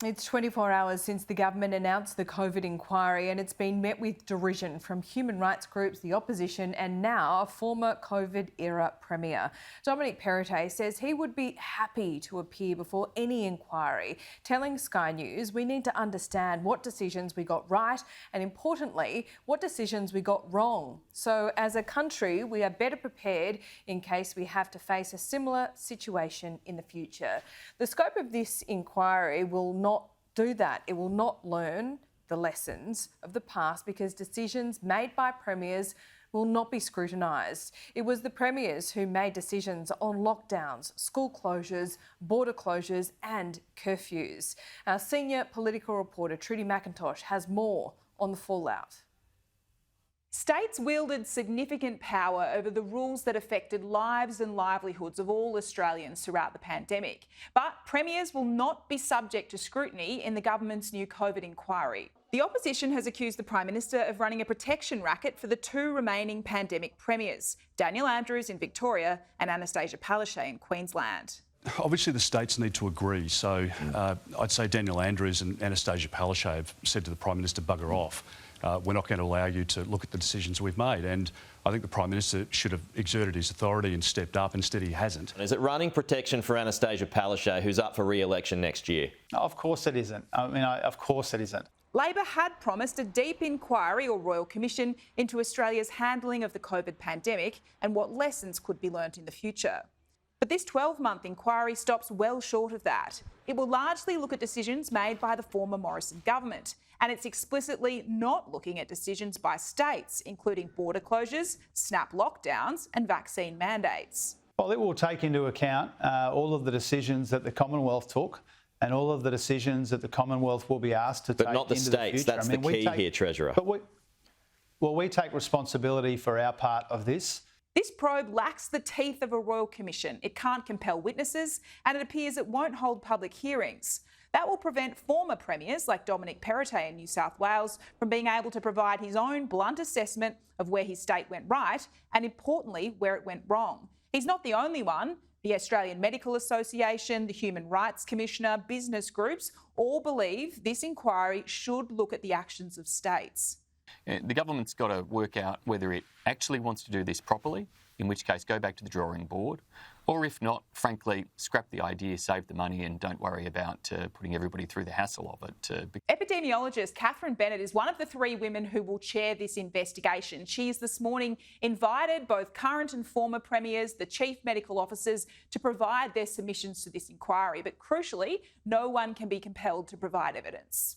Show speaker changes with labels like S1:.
S1: It's 24 hours since the government announced the COVID inquiry, and it's been met with derision from human rights groups, the opposition, and now a former COVID-era Premier. Dominic Perrottet says he would be happy to appear before any inquiry, telling Sky News we need to understand what decisions we got right and, importantly, what decisions we got wrong. So, as a country, we are better prepared in case we have to face a similar situation in the future. The scope of this inquiry will not do that. It will not learn the lessons of the past because decisions made by premiers will not be scrutinised. It was the premiers who made decisions on lockdowns, school closures, border closures and curfews. Our senior political reporter Trudy McIntosh has more on the fallout.
S2: States wielded significant power over the rules that affected lives and livelihoods of all Australians throughout the pandemic. But premiers will not be subject to scrutiny in the government's new COVID inquiry. The opposition has accused the Prime Minister of running a protection racket for the two remaining pandemic premiers, Daniel Andrews in Victoria and Anastasia Palaszczuk in Queensland.
S3: Obviously, the states need to agree. So I'd say Daniel Andrews and Anastasia Palaszczuk have said to the Prime Minister, bugger off. We're not going to allow you to look at the decisions we've made. And I think the Prime Minister should have exerted his authority and stepped up. Instead, he hasn't.
S4: Is it running protection for Anastasia Palaszczuk, who's up for re-election next year?
S5: Of course it isn't. Of course it isn't.
S2: Labor had promised a deep inquiry or royal commission into Australia's handling of the COVID pandemic and what lessons could be learnt in the future. But this 12-month inquiry stops well short of that. It will largely look at decisions made by the former Morrison government, and it's explicitly not looking at decisions by states, including border closures, snap lockdowns and vaccine mandates.
S5: Well, it will take into account all of the decisions that the Commonwealth took and all of the decisions that the Commonwealth will be asked to take into the future.
S4: But not the states. That's the key here, Treasurer.
S5: But we take responsibility for our part of this.
S2: This probe lacks the teeth of a royal commission. It can't compel witnesses, and it appears it won't hold public hearings. That will prevent former premiers like Dominic Perrottet in New South Wales from being able to provide his own blunt assessment of where his state went right and, importantly, where it went wrong. He's not the only one. The Australian Medical Association, the Human Rights Commissioner, business groups all believe this inquiry should look at the actions of states.
S6: The government's got to work out whether it actually wants to do this properly, in which case go back to the drawing board, or if not, frankly, scrap the idea, save the money and don't worry about putting everybody through the hassle of it.
S2: Epidemiologist Catherine Bennett is one of the three women who will chair this investigation. She has this morning invited both current and former premiers, the chief medical officers, to provide their submissions to this inquiry. But crucially, no one can be compelled to provide evidence.